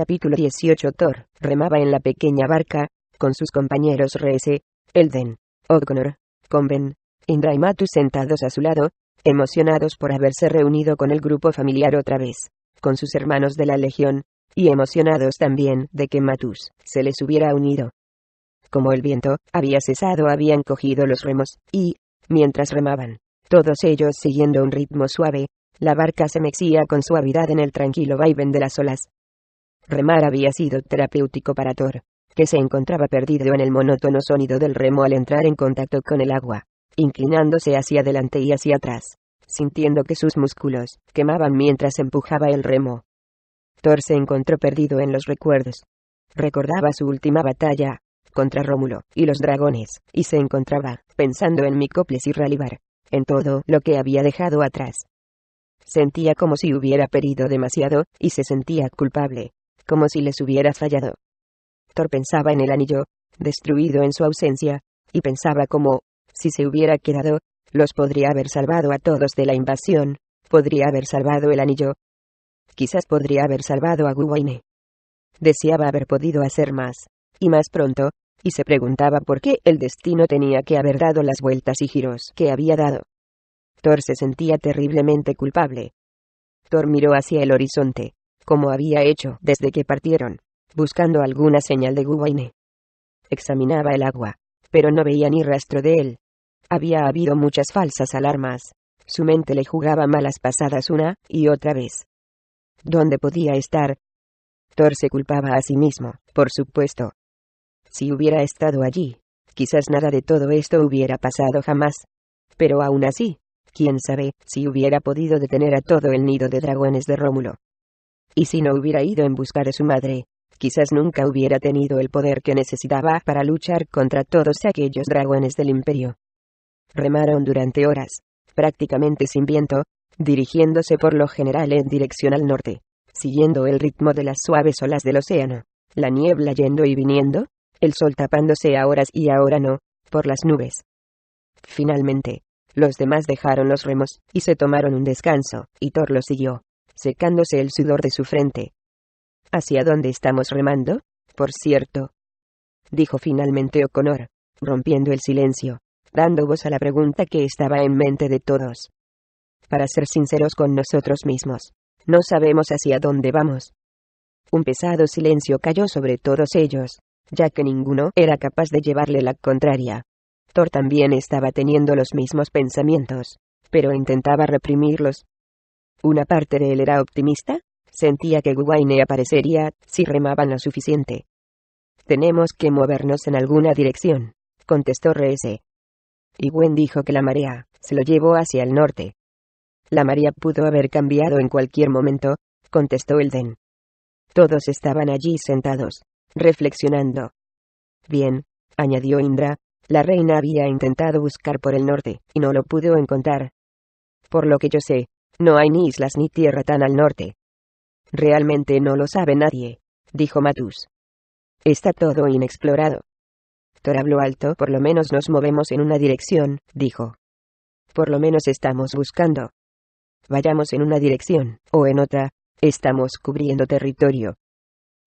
Capítulo 18. Thor remaba en la pequeña barca, con sus compañeros Reese, Elden, O'Connor, Conven, Indra y Matus sentados a su lado, emocionados por haberse reunido con el grupo familiar otra vez, con sus hermanos de la Legión, y emocionados también de que Matus se les hubiera unido. Como el viento había cesado, habían cogido los remos, y, mientras remaban, todos ellos siguiendo un ritmo suave, la barca se mecía con suavidad en el tranquilo vaivén de las olas. Remar había sido terapéutico para Thor, que se encontraba perdido en el monótono sonido del remo al entrar en contacto con el agua, inclinándose hacia adelante y hacia atrás, sintiendo que sus músculos quemaban mientras empujaba el remo. Thor se encontró perdido en los recuerdos. Recordaba su última batalla contra Rómulo y los dragones, y se encontraba pensando en Micoples y Ralivar, en todo lo que había dejado atrás. Sentía como si hubiera perdido demasiado, y se sentía culpable, como si les hubiera fallado. Thor pensaba en el anillo, destruido en su ausencia, y pensaba como, si se hubiera quedado, los podría haber salvado a todos de la invasión, podría haber salvado el anillo. Quizás podría haber salvado a Gwaine. Deseaba haber podido hacer más, y más pronto, y se preguntaba por qué el destino tenía que haber dado las vueltas y giros que había dado. Thor se sentía terriblemente culpable. Thor miró hacia el horizonte, como había hecho desde que partieron, buscando alguna señal de Gwaine. Examinaba el agua, pero no veía ni rastro de él. Había habido muchas falsas alarmas. Su mente le jugaba malas pasadas una y otra vez. ¿Dónde podía estar? Thor se culpaba a sí mismo, por supuesto. Si hubiera estado allí, quizás nada de todo esto hubiera pasado jamás. Pero aún así, quién sabe si hubiera podido detener a todo el nido de dragones de Rómulo. Y si no hubiera ido en busca de su madre, quizás nunca hubiera tenido el poder que necesitaba para luchar contra todos aquellos dragones del Imperio. Remaron durante horas, prácticamente sin viento, dirigiéndose por lo general en dirección al norte, siguiendo el ritmo de las suaves olas del océano, la niebla yendo y viniendo, el sol tapándose ahora y ahora no, por las nubes. Finalmente, los demás dejaron los remos, y se tomaron un descanso, y Thor los siguió, secándose el sudor de su frente. ¿Hacia dónde estamos remando, por cierto?, dijo finalmente O'Connor, rompiendo el silencio, dando voz a la pregunta que estaba en mente de todos. Para ser sinceros con nosotros mismos, no sabemos hacia dónde vamos. Un pesado silencio cayó sobre todos ellos, ya que ninguno era capaz de llevarle la contraria. Thor también estaba teniendo los mismos pensamientos, pero intentaba reprimirlos. Una parte de él era optimista, sentía que Gwaine aparecería si remaban lo suficiente. Tenemos que movernos en alguna dirección, contestó Reese. Y Gwen dijo que la marea se lo llevó hacia el norte. La marea pudo haber cambiado en cualquier momento, contestó Elden. Todos estaban allí sentados, reflexionando. Bien, añadió Indra, la reina había intentado buscar por el norte, y no lo pudo encontrar. Por lo que yo sé, no hay ni islas ni tierra tan al norte. Realmente no lo sabe nadie, dijo Matus. Está todo inexplorado. Thor habló alto. Por lo menos nos movemos en una dirección, dijo. Por lo menos estamos buscando. Vayamos en una dirección, o en otra, estamos cubriendo territorio.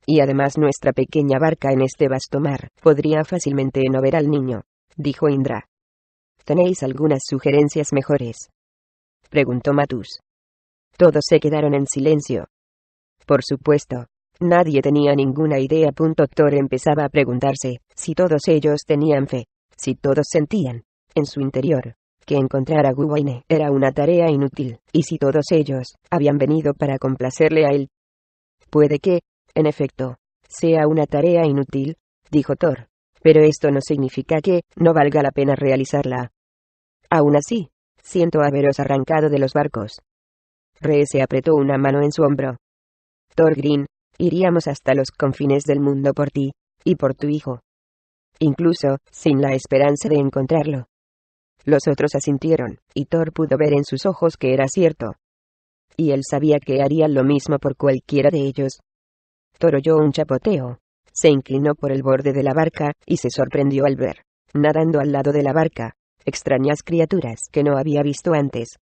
Y además nuestra pequeña barca en este vasto mar podría fácilmente no ver al niño, dijo Indra. ¿Tenéis algunas sugerencias mejores?, preguntó Matus. Todos se quedaron en silencio. Por supuesto, nadie tenía ninguna idea. Thor empezaba a preguntarse si todos ellos tenían fe, si todos sentían, en su interior, que encontrar a Gwaine era una tarea inútil, y si todos ellos habían venido para complacerle a él. Puede que, en efecto, sea una tarea inútil, dijo Thor, pero esto no significa que no valga la pena realizarla. Aún así, siento haberos arrancado de los barcos. Reese apretó una mano en su hombro. Thorgrim, iríamos hasta los confines del mundo por ti, y por tu hijo. Incluso, sin la esperanza de encontrarlo. Los otros asintieron, y Thor pudo ver en sus ojos que era cierto. Y él sabía que harían lo mismo por cualquiera de ellos. Thor oyó un chapoteo. Se inclinó por el borde de la barca, y se sorprendió al ver, nadando al lado de la barca, extrañas criaturas que no había visto antes.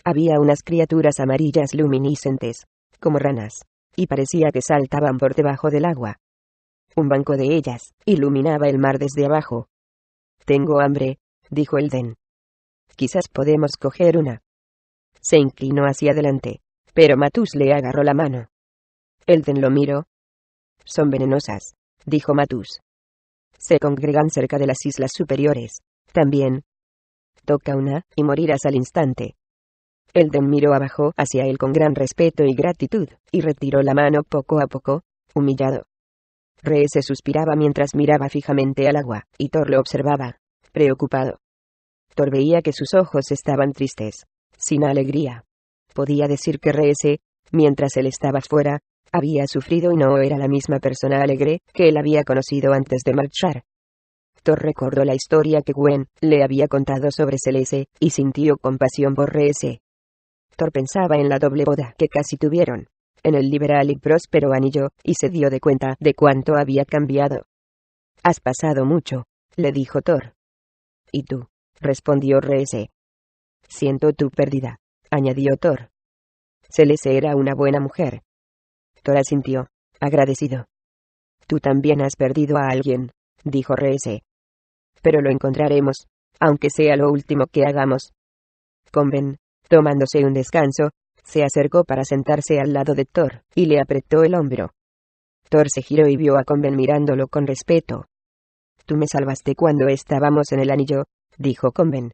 Había unas criaturas amarillas luminiscentes, como ranas, y parecía que saltaban por debajo del agua. Un banco de ellas iluminaba el mar desde abajo. «Tengo hambre», dijo Elden. «Quizás podemos coger una». Se inclinó hacia adelante, pero Matus le agarró la mano. Elden lo miró. «Son venenosas», dijo Matus. «Se congregan cerca de las islas superiores. También. Toca una, y morirás al instante». Elden miró abajo hacia él con gran respeto y gratitud, y retiró la mano poco a poco, humillado. Ree se suspiraba mientras miraba fijamente al agua, y Thor lo observaba, preocupado. Thor veía que sus ojos estaban tristes, sin alegría. Podía decir que Ree, mientras él estaba fuera, había sufrido y no era la misma persona alegre que él había conocido antes de marchar. Thor recordó la historia que Gwen le había contado sobre Celeste, y sintió compasión por Ree. Thor pensaba en la doble boda que casi tuvieron, en el liberal y próspero anillo, y se dio de cuenta de cuánto había cambiado. «Has pasado mucho», le dijo Thor. «¿Y tú?», respondió Ree. «Siento tu pérdida», añadió Thor. «Celeste era una buena mujer». Thor asintió, agradecido. «Tú también has perdido a alguien», dijo Ree. «Pero lo encontraremos, aunque sea lo último que hagamos». Conven, tomándose un descanso, se acercó para sentarse al lado de Thor, y le apretó el hombro. Thor se giró y vio a Conven mirándolo con respeto. «Tú me salvaste cuando estábamos en el anillo», dijo Conven.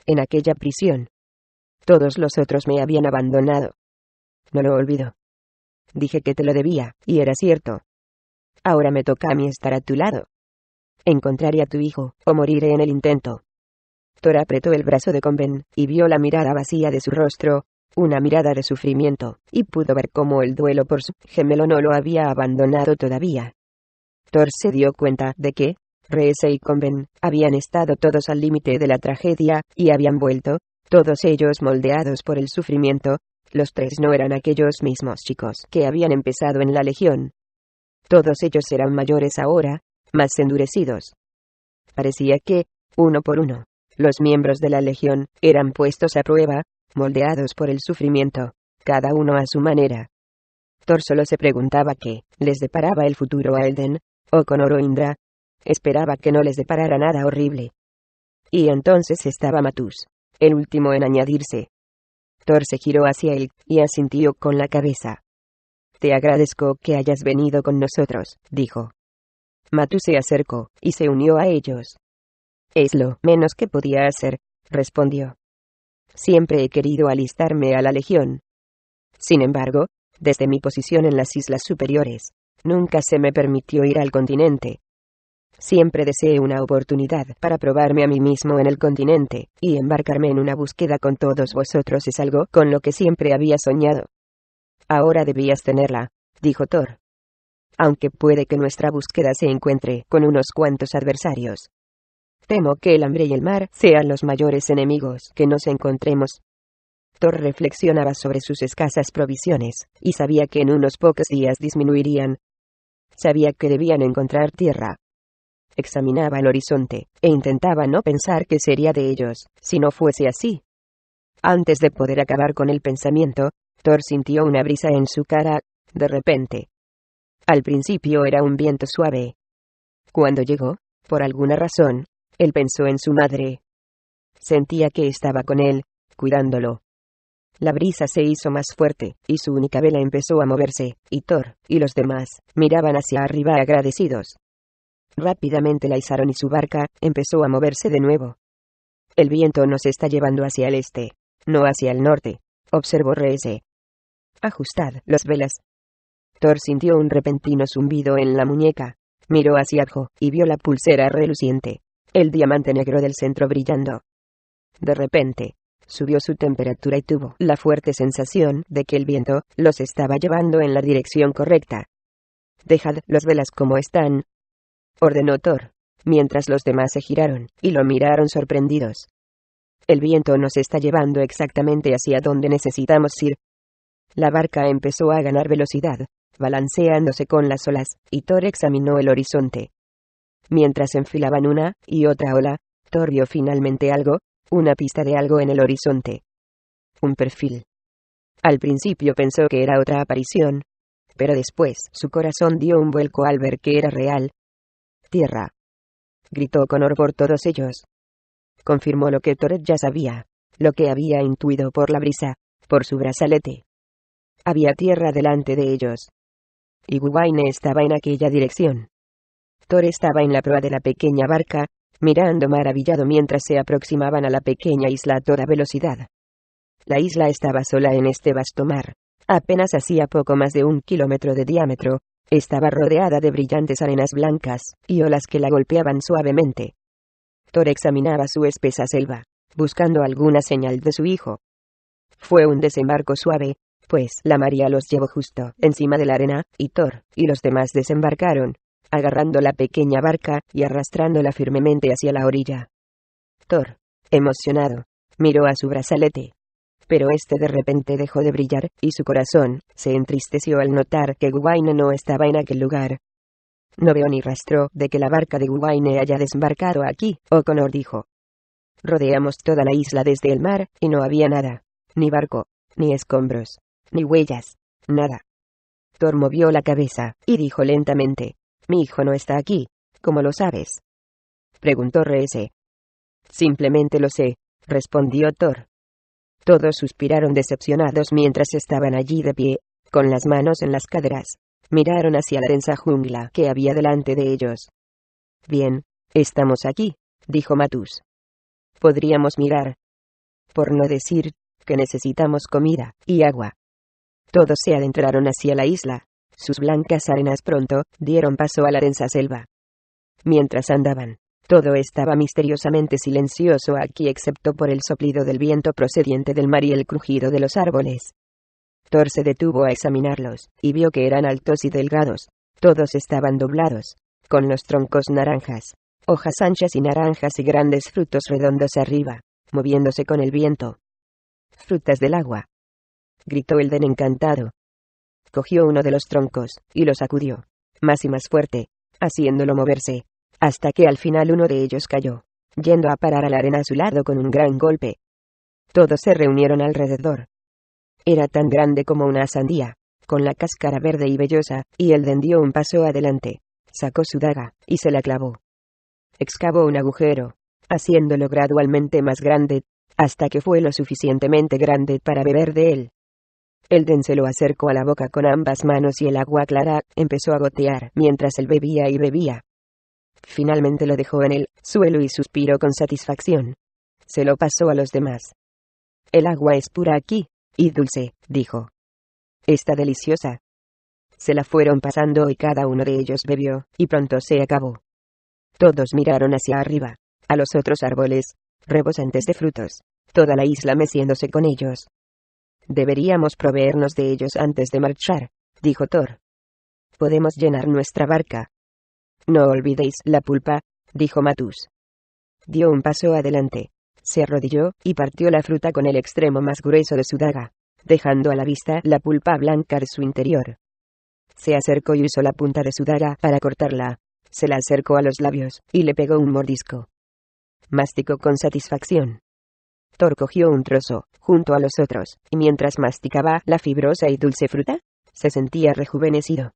«En aquella prisión. Todos los otros me habían abandonado. No lo olvido. Dije que te lo debía, y era cierto. Ahora me toca a mí estar a tu lado. Encontraré a tu hijo, o moriré en el intento». Thor apretó el brazo de Conven, y vio la mirada vacía de su rostro, una mirada de sufrimiento, y pudo ver cómo el duelo por su gemelo no lo había abandonado todavía. Thor se dio cuenta de que Ree y Conven habían estado todos al límite de la tragedia, y habían vuelto, todos ellos moldeados por el sufrimiento. Los tres no eran aquellos mismos chicos que habían empezado en la Legión. Todos ellos eran mayores ahora, más endurecidos. Parecía que, uno por uno, los miembros de la Legión eran puestos a prueba, moldeados por el sufrimiento, cada uno a su manera. Thor solo se preguntaba qué les deparaba el futuro a Elden, Oconor o Indra. Esperaba que no les deparara nada horrible. Y entonces estaba Matus, el último en añadirse. Thor se giró hacia él, y asintió con la cabeza. «Te agradezco que hayas venido con nosotros», dijo. Matus se acercó, y se unió a ellos. «Es lo menos que podía hacer», respondió. «Siempre he querido alistarme a la Legión. Sin embargo, desde mi posición en las islas superiores, nunca se me permitió ir al continente. Siempre deseé una oportunidad para probarme a mí mismo en el continente, y embarcarme en una búsqueda con todos vosotros es algo con lo que siempre había soñado». «Ahora debías tenerla», dijo Thor. «Aunque puede que nuestra búsqueda se encuentre con unos cuantos adversarios. Temo que el hambre y el mar sean los mayores enemigos que nos encontremos». Thor reflexionaba sobre sus escasas provisiones, y sabía que en unos pocos días disminuirían. Sabía que debían encontrar tierra. Examinaba el horizonte, e intentaba no pensar qué sería de ellos, si no fuese así. Antes de poder acabar con el pensamiento, Thor sintió una brisa en su cara, de repente. Al principio era un viento suave. Cuando llegó, por alguna razón, él pensó en su madre. Sentía que estaba con él, cuidándolo. La brisa se hizo más fuerte, y su única vela empezó a moverse, y Thor, y los demás, miraban hacia arriba agradecidos. Rápidamente la izaron y su barca empezó a moverse de nuevo. «El viento nos está llevando hacia el este, no hacia el norte», observó Ree. «Ajustad las velas». Thor sintió un repentino zumbido en la muñeca, miró hacia abajo, y vio la pulsera reluciente, el diamante negro del centro brillando. De repente, subió su temperatura y tuvo la fuerte sensación de que el viento los estaba llevando en la dirección correcta. «Dejad las velas como están», ordenó Thor, mientras los demás se giraron, y lo miraron sorprendidos. «El viento nos está llevando exactamente hacia donde necesitamos ir». La barca empezó a ganar velocidad, balanceándose con las olas, y Thor examinó el horizonte. Mientras enfilaban una y otra ola, Thor vio finalmente algo, una pista de algo en el horizonte. Un perfil. Al principio pensó que era otra aparición. pero después su corazón dio un vuelco al ver que era real. «Tierra», gritó Connor por todos ellos. Confirmó lo que Toret ya sabía, lo que había intuido por la brisa, por su brazalete. Había tierra delante de ellos. Y Gwaine estaba en aquella dirección. Thor estaba en la proa de la pequeña barca, mirando maravillado mientras se aproximaban a la pequeña isla a toda velocidad. La isla estaba sola en este vasto mar. Apenas hacía poco más de 1 kilómetro de diámetro. Estaba rodeada de brillantes arenas blancas y olas que la golpeaban suavemente. Thor examinaba su espesa selva, buscando alguna señal de su hijo. Fue un desembarco suave, pues la marea los llevó justo encima de la arena, y Thor y los demás desembarcaron, agarrando la pequeña barca y arrastrándola firmemente hacia la orilla. Thor, emocionado, miró a su brazalete. Pero este de repente dejó de brillar, y su corazón se entristeció al notar que Gwaine no estaba en aquel lugar. «No veo ni rastro de que la barca de Gwaine haya desembarcado aquí», O'Connor dijo. «Rodeamos toda la isla desde el mar, y no había nada. Ni barco, ni escombros, ni huellas, nada». Thor movió la cabeza, y dijo lentamente: «Mi hijo no está aquí. ¿Cómo lo sabes?», preguntó Reese. «Simplemente lo sé», respondió Thor. Todos suspiraron decepcionados mientras estaban allí de pie, con las manos en las caderas. Miraron hacia la densa jungla que había delante de ellos. «Bien, estamos aquí», dijo Matus. «Podríamos mirar. Por no decir que necesitamos comida y agua». Todos se adentraron hacia la isla. Sus blancas arenas pronto dieron paso a la densa selva. Mientras andaban, todo estaba misteriosamente silencioso aquí excepto por el soplido del viento procedente del mar y el crujido de los árboles. Thor se detuvo a examinarlos, y vio que eran altos y delgados. Todos estaban doblados, con los troncos naranjas, hojas anchas y naranjas y grandes frutos redondos arriba, moviéndose con el viento. «Frutas del agua», gritó Elden encantado. Cogió uno de los troncos, y lo sacudió, más y más fuerte, haciéndolo moverse, hasta que al final uno de ellos cayó, yendo a parar a la arena a su lado con un gran golpe. Todos se reunieron alrededor. Era tan grande como una sandía, con la cáscara verde y vellosa, y Elden dio un paso adelante, sacó su daga, y se la clavó. Excavó un agujero, haciéndolo gradualmente más grande, hasta que fue lo suficientemente grande para beber de él. Elden se lo acercó a la boca con ambas manos y el agua clara empezó a gotear mientras él bebía y bebía. Finalmente lo dejó en el suelo y suspiró con satisfacción. Se lo pasó a los demás. «El agua es pura aquí, y dulce», dijo. «Está deliciosa». Se la fueron pasando y cada uno de ellos bebió, y pronto se acabó. Todos miraron hacia arriba, a los otros árboles, rebosantes de frutos, toda la isla meciéndose con ellos. «Deberíamos proveernos de ellos antes de marchar», dijo Thor. «Podemos llenar nuestra barca». «No olvidéis la pulpa», dijo Matus. Dio un paso adelante, se arrodilló, y partió la fruta con el extremo más grueso de su daga, dejando a la vista la pulpa blanca de su interior. Se acercó y usó la punta de su daga para cortarla, se la acercó a los labios, y le pegó un mordisco. Masticó con satisfacción. Thor cogió un trozo, junto a los otros, y mientras masticaba la fibrosa y dulce fruta, se sentía rejuvenecido.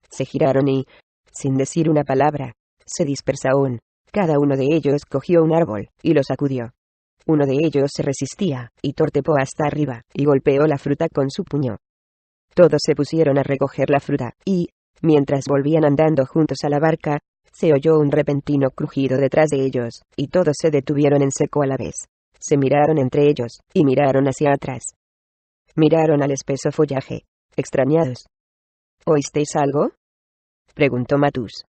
Se giraron y, sin decir una palabra, se dispersaron. Cada uno de ellos cogió un árbol, y lo sacudió. Uno de ellos se resistía, y Thor trepó hasta arriba, y golpeó la fruta con su puño. Todos se pusieron a recoger la fruta, y, mientras volvían andando juntos a la barca, se oyó un repentino crujido detrás de ellos, y todos se detuvieron en seco a la vez. Se miraron entre ellos, y miraron hacia atrás. Miraron al espeso follaje, extrañados. «¿Oísteis algo?», preguntó Matus.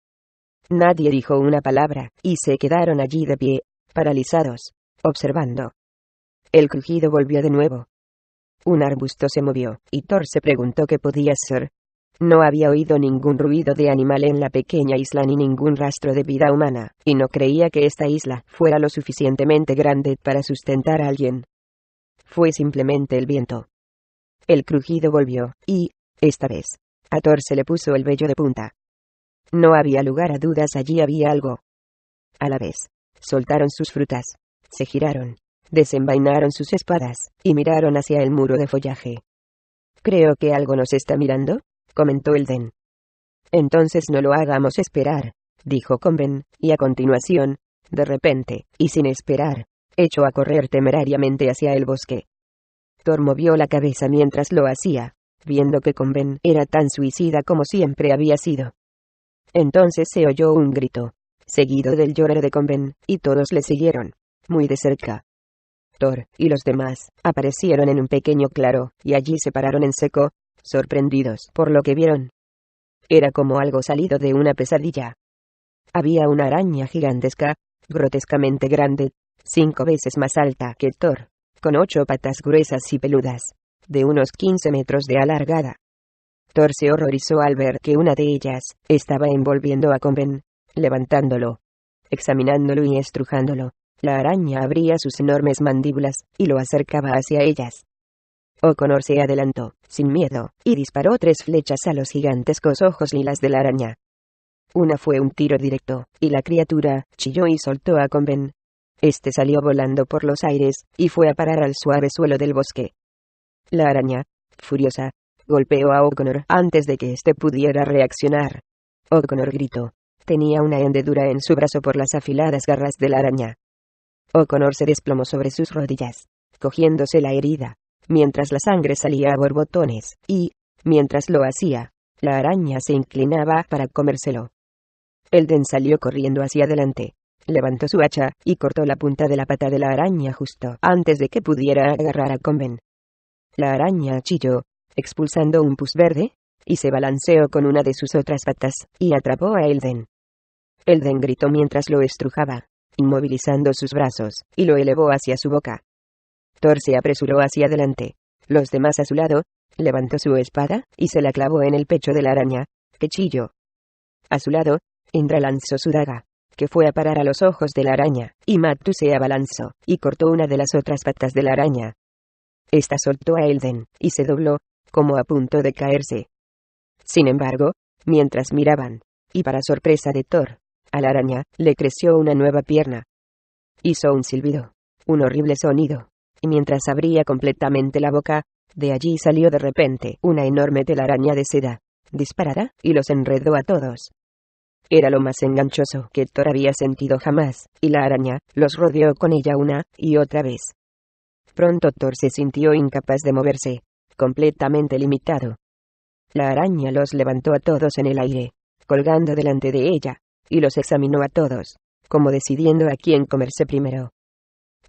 Nadie dijo una palabra, y se quedaron allí de pie, paralizados, observando. El crujido volvió de nuevo. Un arbusto se movió, y Thor se preguntó qué podía ser. No había oído ningún ruido de animal en la pequeña isla ni ningún rastro de vida humana, y no creía que esta isla fuera lo suficientemente grande para sustentar a alguien. Fue simplemente el viento. El crujido volvió, y, esta vez, a Thor se le puso el vello de punta. No había lugar a dudas, allí había algo. A la vez, soltaron sus frutas, se giraron, desenvainaron sus espadas, y miraron hacia el muro de follaje. «Creo que algo nos está mirando», comentó Elden. Entonces no lo hagamos esperar, dijo Conven, y a continuación, de repente, y sin esperar, echó a correr temerariamente hacia el bosque. Thor movió la cabeza mientras lo hacía, viendo que Conven era tan suicida como siempre había sido. Entonces se oyó un grito, seguido del llorar de Conven, y todos le siguieron, muy de cerca. Thor y los demás aparecieron en un pequeño claro, y allí se pararon en seco, sorprendidos por lo que vieron. Era como algo salido de una pesadilla. Había una araña gigantesca, grotescamente grande, 5 veces más alta que Thor, con 8 patas gruesas y peludas, de unos 15 metros de alargada. Thor se horrorizó al ver que una de ellas estaba envolviendo a Conven, levantándolo, examinándolo y estrujándolo. La araña abría sus enormes mandíbulas y lo acercaba hacia ellas. O'Connor se adelantó, sin miedo, y disparó 3 flechas a los gigantescos ojos lilas de la araña. Una fue un tiro directo, y la criatura chilló y soltó a Conven. Este salió volando por los aires, y fue a parar al suave suelo del bosque. La araña, furiosa, golpeó a O'Connor antes de que éste pudiera reaccionar. O'Connor gritó. Tenía una hendedura en su brazo por las afiladas garras de la araña. O'Connor se desplomó sobre sus rodillas, cogiéndose la herida, mientras la sangre salía a borbotones, y, mientras lo hacía, la araña se inclinaba para comérselo. Elden salió corriendo hacia adelante, levantó su hacha, y cortó la punta de la pata de la araña justo antes de que pudiera agarrar a Conven. La araña chilló, expulsando un pus verde, y se balanceó con una de sus otras patas, y atrapó a Elden. Elden gritó mientras lo estrujaba, inmovilizando sus brazos, y lo elevó hacia su boca. Thor se apresuró hacia adelante. Los demás a su lado, levantó su espada, y se la clavó en el pecho de la araña, que chilló. A su lado, Indra lanzó su daga, que fue a parar a los ojos de la araña, y Matu se abalanzó, y cortó una de las otras patas de la araña. Esta soltó a Elden, y se dobló, como a punto de caerse. Sin embargo, mientras miraban, y para sorpresa de Thor, a la araña le creció una nueva pierna. Hizo un silbido, un horrible sonido, y mientras abría completamente la boca, de allí salió de repente una enorme telaraña de seda, disparada, y los enredó a todos. Era lo más enganchoso que Thor había sentido jamás, y la araña los rodeó con ella una y otra vez. Pronto Thor se sintió incapaz de moverse, completamente limitado. La araña los levantó a todos en el aire, colgando delante de ella, y los examinó a todos, como decidiendo a quién comerse primero.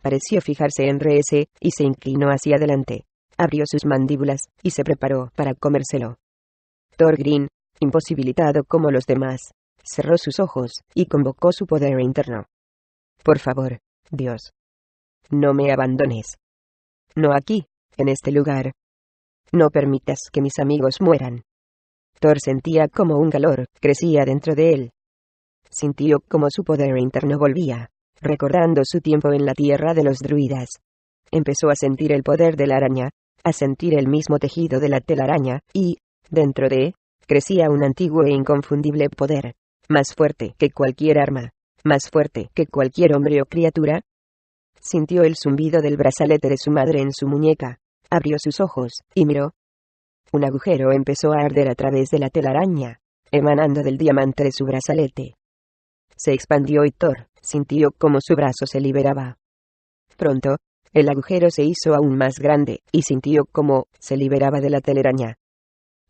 Pareció fijarse en Reese, y se inclinó hacia adelante, abrió sus mandíbulas, y se preparó para comérselo. Thorgrim, imposibilitado como los demás, cerró sus ojos, y convocó su poder interno. Por favor, Dios. No me abandones. No aquí, en este lugar. No permitas que mis amigos mueran. Thor sentía como un calor crecía dentro de él. Sintió como su poder interno volvía, recordando su tiempo en la tierra de los druidas. Empezó a sentir el poder de la araña, a sentir el mismo tejido de la telaraña, y, dentro de, crecía un antiguo e inconfundible poder, más fuerte que cualquier arma, más fuerte que cualquier hombre o criatura. Sintió el zumbido del brazalete de su madre en su muñeca, abrió sus ojos, y miró. Un agujero empezó a arder a través de la telaraña, emanando del diamante de su brazalete. Se expandió y Thor sintió como su brazo se liberaba. Pronto, el agujero se hizo aún más grande, y sintió como se liberaba de la telaraña.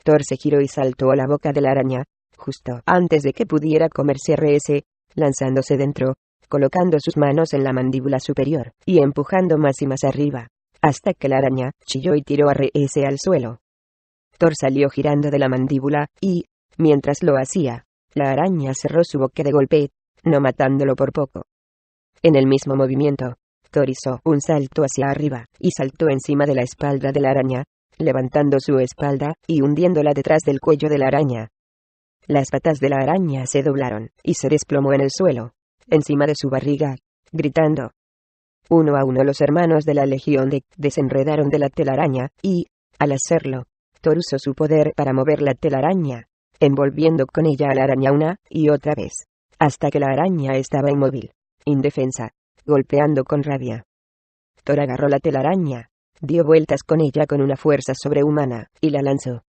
Thor se giró y saltó a la boca de la araña, justo antes de que pudiera comerse a Reese, lanzándose dentro, colocando sus manos en la mandíbula superior, y empujando más y más arriba, hasta que la araña chilló y tiró a Reese al suelo. Thor salió girando de la mandíbula, y, mientras lo hacía, la araña cerró su boca de golpe, no matándolo por poco. En el mismo movimiento, Thor hizo un salto hacia arriba, y saltó encima de la espalda de la araña, levantando su espalda, y hundiéndola detrás del cuello de la araña. Las patas de la araña se doblaron, y se desplomó en el suelo, encima de su barriga, gritando. Uno a uno los hermanos de la Legión desenredaron de la telaraña, y, al hacerlo, Thor usó su poder para mover la telaraña, envolviendo con ella a la araña una y otra vez, hasta que la araña estaba inmóvil, indefensa, golpeando con rabia. Thor agarró la telaraña, dio vueltas con ella con una fuerza sobrehumana, y la lanzó.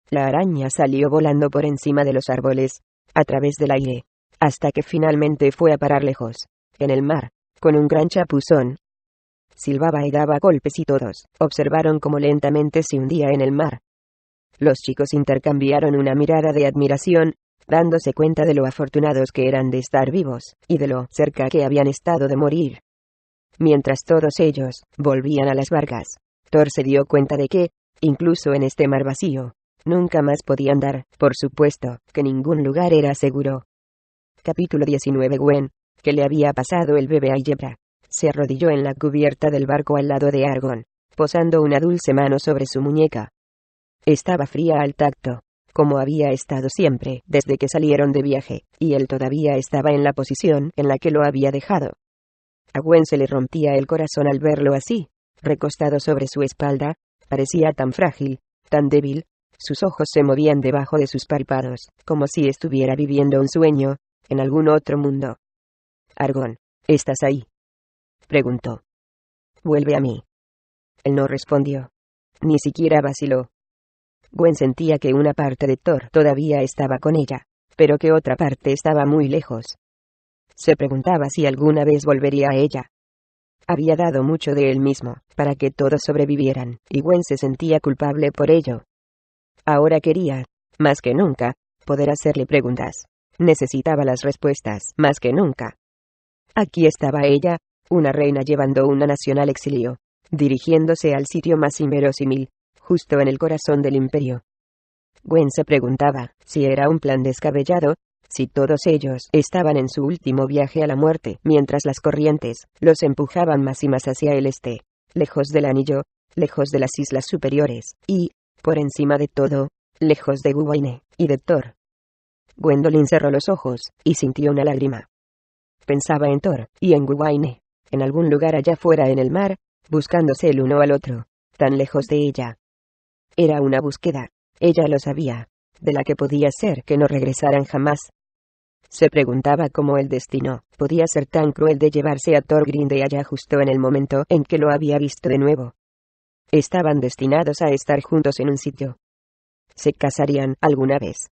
La araña salió volando por encima de los árboles, a través del aire, hasta que finalmente fue a parar lejos, en el mar, con un gran chapuzón. Silbaba y daba golpes y todos observaron cómo lentamente se hundía en el mar. Los chicos intercambiaron una mirada de admiración, dándose cuenta de lo afortunados que eran de estar vivos, y de lo cerca que habían estado de morir. Mientras todos ellos volvían a las barcas, Thor se dio cuenta de que, incluso en este mar vacío, nunca más podían dar, por supuesto, que ningún lugar era seguro. Capítulo 19. Gwen, ¿qué le había pasado el bebé a Yebra? Se arrodilló en la cubierta del barco al lado de Argon, posando una dulce mano sobre su muñeca. Estaba fría al tacto, como había estado siempre desde que salieron de viaje, y él todavía estaba en la posición en la que lo había dejado. A Gwen se le rompía el corazón al verlo así, recostado sobre su espalda, parecía tan frágil, tan débil, sus ojos se movían debajo de sus párpados, como si estuviera viviendo un sueño, en algún otro mundo. Argon, ¿estás ahí?, preguntó. Vuelve a mí. Él no respondió. Ni siquiera vaciló. Gwen sentía que una parte de Thor todavía estaba con ella, pero que otra parte estaba muy lejos. Se preguntaba si alguna vez volvería a ella. Había dado mucho de él mismo, para que todos sobrevivieran, y Gwen se sentía culpable por ello. Ahora quería, más que nunca, poder hacerle preguntas. Necesitaba las respuestas, más que nunca. Aquí estaba ella, una reina llevando una nación al exilio, dirigiéndose al sitio más inverosímil, justo en el corazón del imperio. Gwen se preguntaba si era un plan descabellado, si todos ellos estaban en su último viaje a la muerte, mientras las corrientes los empujaban más y más hacia el este, lejos del anillo, lejos de las islas superiores, y, por encima de todo, lejos de Gwaine y de Thor. Gwendolyn cerró los ojos y sintió una lágrima. Pensaba en Thor y en Gwaine, en algún lugar allá fuera en el mar, buscándose el uno al otro, tan lejos de ella. Era una búsqueda, ella lo sabía, de la que podía ser que no regresaran jamás. Se preguntaba cómo el destino podía ser tan cruel de llevarse a Thorgrim de allá justo en el momento en que lo había visto de nuevo. Estaban destinados a estar juntos en un sitio. Se casarían alguna vez.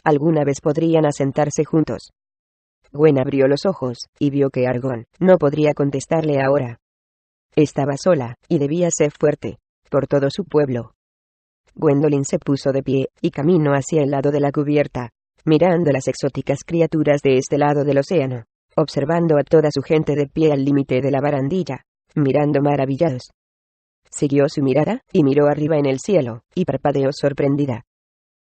Alguna vez podrían asentarse juntos. Gwen abrió los ojos y vio que Argon no podría contestarle ahora. Estaba sola, y debía ser fuerte, por todo su pueblo. Gwendolyn se puso de pie y caminó hacia el lado de la cubierta, mirando las exóticas criaturas de este lado del océano, observando a toda su gente de pie al límite de la barandilla, mirando maravillados. Siguió su mirada y miró arriba en el cielo, y parpadeó sorprendida.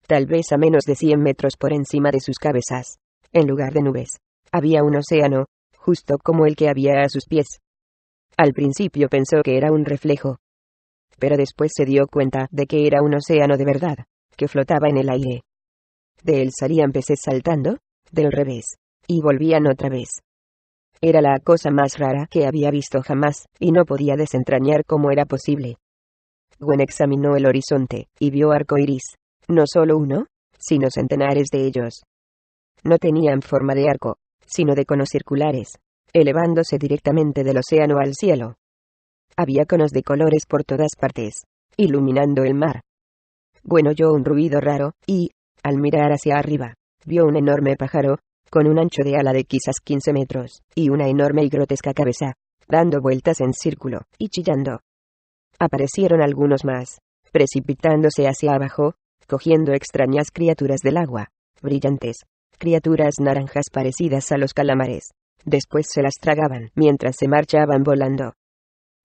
Tal vez a menos de 100 metros por encima de sus cabezas, en lugar de nubes, había un océano, justo como el que había a sus pies. Al principio pensó que era un reflejo, pero después se dio cuenta de que era un océano de verdad, que flotaba en el aire. De él salían peces saltando, del revés, y volvían otra vez. Era la cosa más rara que había visto jamás, y no podía desentrañar cómo era posible. Gwen examinó el horizonte, y vio arcoiris, no solo uno, sino centenares de ellos. No tenían forma de arco, sino de conos circulares, elevándose directamente del océano al cielo. Había conos de colores por todas partes, iluminando el mar. Gwen oyó un ruido raro, y, al mirar hacia arriba, vio un enorme pájaro, con un ancho de ala de quizás 15 metros, y una enorme y grotesca cabeza, dando vueltas en círculo, y chillando. Aparecieron algunos más, precipitándose hacia abajo, cogiendo extrañas criaturas del agua, brillantes, criaturas naranjas parecidas a los calamares. Después se las tragaban mientras se marchaban volando.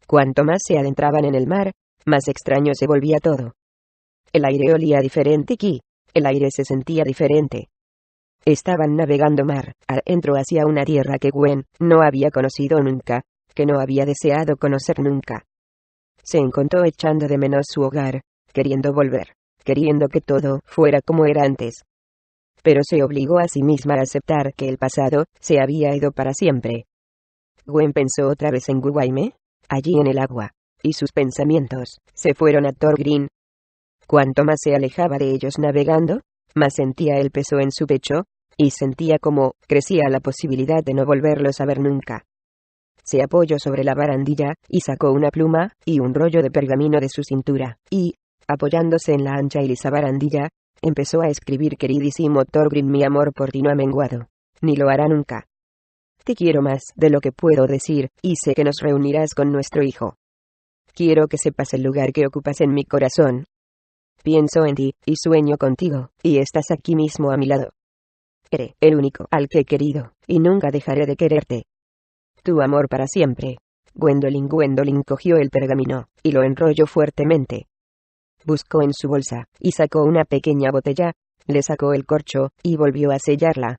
Cuanto más se adentraban en el mar, más extraño se volvía todo. El aire olía diferente aquí, el aire se sentía diferente. Estaban navegando mar adentro hacia una tierra que Gwen no había conocido nunca, que no había deseado conocer nunca. Se encontró echando de menos su hogar, queriendo volver, queriendo que todo fuera como era antes. Pero se obligó a sí misma a aceptar que el pasado se había ido para siempre. Gwen pensó otra vez en Gwaine, allí en el agua, y sus pensamientos se fueron a Thorgrim. Cuanto más se alejaba de ellos navegando, más sentía el peso en su pecho, y sentía cómo crecía la posibilidad de no volverlos a ver nunca. Se apoyó sobre la barandilla, y sacó una pluma y un rollo de pergamino de su cintura, y, apoyándose en la ancha y lisa barandilla, empezó a escribir: queridísimo Thorgrim, mi amor por ti no ha menguado, ni lo hará nunca. Te quiero más de lo que puedo decir, y sé que nos reunirás con nuestro hijo. Quiero que sepas el lugar que ocupas en mi corazón. Pienso en ti, y sueño contigo, y estás aquí mismo a mi lado. Eres el único al que he querido, y nunca dejaré de quererte. Tu amor para siempre. Gwendolyn. Gwendolyn cogió el pergamino, y lo enrolló fuertemente. Buscó en su bolsa, y sacó una pequeña botella, le sacó el corcho, y volvió a sellarla.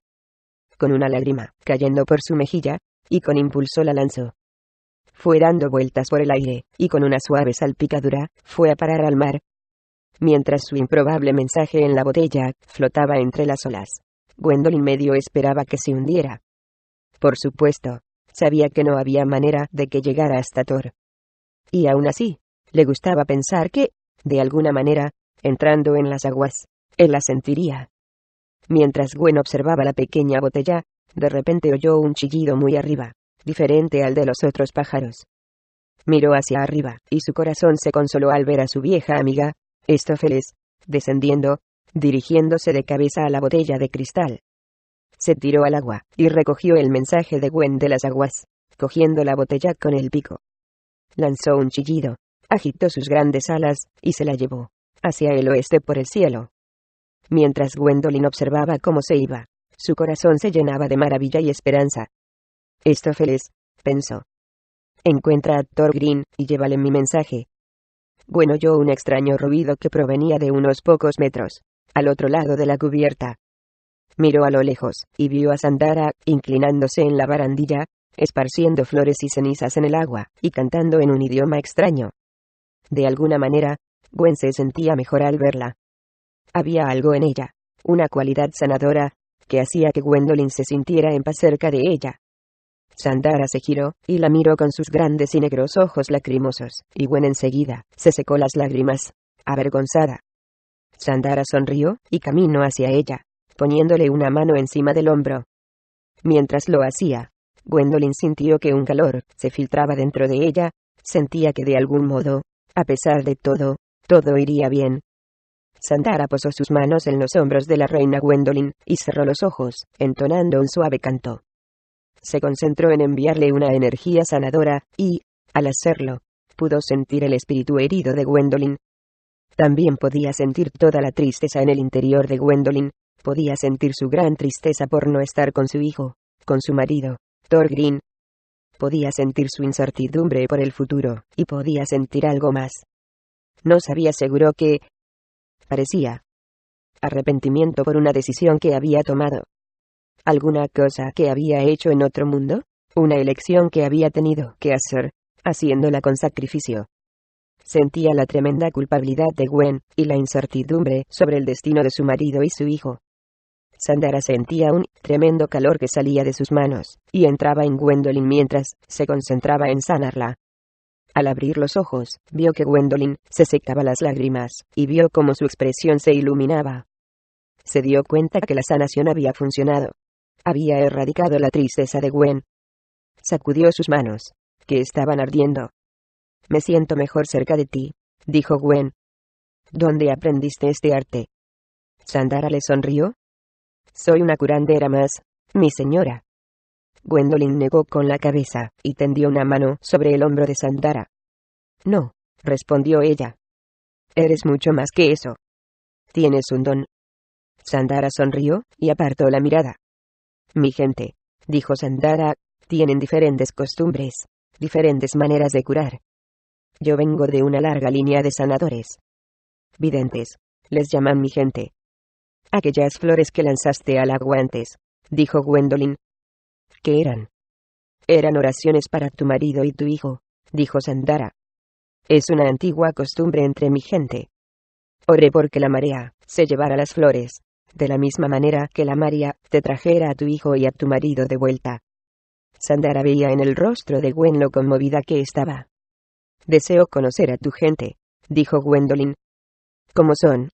Con una lágrima cayendo por su mejilla, y con impulso la lanzó. Fue dando vueltas por el aire, y con una suave salpicadura, fue a parar al mar. Mientras su improbable mensaje en la botella flotaba entre las olas, Gwendolyn medio esperaba que se hundiera. Por supuesto, sabía que no había manera de que llegara hasta Thor. Y aún así, le gustaba pensar que, de alguna manera, entrando en las aguas, él la sentiría. Mientras Gwen observaba la pequeña botella, de repente oyó un chillido muy arriba, diferente al de los otros pájaros. Miró hacia arriba, y su corazón se consoló al ver a su vieja amiga, Stófeles, descendiendo, dirigiéndose de cabeza a la botella de cristal. Se tiró al agua, y recogió el mensaje de Gwen de las aguas, cogiendo la botella con el pico. Lanzó un chillido, agitó sus grandes alas, y se la llevó hacia el oeste por el cielo. Mientras Gwendolyn observaba cómo se iba, su corazón se llenaba de maravilla y esperanza. Stófeles, pensó. Encuentra a Thorgrim, y llévale mi mensaje. Gwen oyó un extraño ruido que provenía de unos pocos metros, al otro lado de la cubierta. Miró a lo lejos, y vio a Sandara, inclinándose en la barandilla, esparciendo flores y cenizas en el agua, y cantando en un idioma extraño. De alguna manera, Gwen se sentía mejor al verla. Había algo en ella, una cualidad sanadora, que hacía que Gwendolyn se sintiera en paz cerca de ella. Sandara se giró, y la miró con sus grandes y negros ojos lacrimosos, y Gwen enseguida se secó las lágrimas, avergonzada. Sandara sonrió, y caminó hacia ella, poniéndole una mano encima del hombro. Mientras lo hacía, Gwendolyn sintió que un calor se filtraba dentro de ella, sentía que de algún modo, a pesar de todo, todo iría bien. Sandara posó sus manos en los hombros de la reina Gwendolyn, y cerró los ojos, entonando un suave canto. Se concentró en enviarle una energía sanadora, y, al hacerlo, pudo sentir el espíritu herido de Gwendolyn. También podía sentir toda la tristeza en el interior de Gwendolyn, podía sentir su gran tristeza por no estar con su hijo, con su marido, Thorgrim. Podía sentir su incertidumbre por el futuro, y podía sentir algo más. No sabía seguro qué. Parecía arrepentimiento por una decisión que había tomado. ¿Alguna cosa que había hecho en otro mundo? Una elección que había tenido que hacer, haciéndola con sacrificio. Sentía la tremenda culpabilidad de Gwen, y la incertidumbre sobre el destino de su marido y su hijo. Sandara sentía un tremendo calor que salía de sus manos, y entraba en Gwendolyn mientras se concentraba en sanarla. Al abrir los ojos, vio que Gwendolyn se secaba las lágrimas, y vio cómo su expresión se iluminaba. Se dio cuenta que la sanación había funcionado. Había erradicado la tristeza de Gwen. Sacudió sus manos, que estaban ardiendo. Me siento mejor cerca de ti, dijo Gwen. ¿Dónde aprendiste este arte? Sandara le sonrió. Soy una curandera más, mi señora. Gwendolyn negó con la cabeza, y tendió una mano sobre el hombro de Sandara. No, respondió ella. Eres mucho más que eso. Tienes un don. Sandara sonrió, y apartó la mirada. Mi gente, dijo Sandara, tienen diferentes costumbres, diferentes maneras de curar. Yo vengo de una larga línea de sanadores. Videntes, les llaman mi gente. Aquellas flores que lanzaste al agua antes, dijo Gwendolyn. ¿Qué eran? Eran oraciones para tu marido y tu hijo, dijo Sandara. Es una antigua costumbre entre mi gente. Oré porque la marea se llevara las flores, de la misma manera que la marea te trajera a tu hijo y a tu marido de vuelta. Sandara veía en el rostro de Gwen lo conmovida que estaba. Deseo conocer a tu gente, dijo Gwendolyn. ¿Cómo son?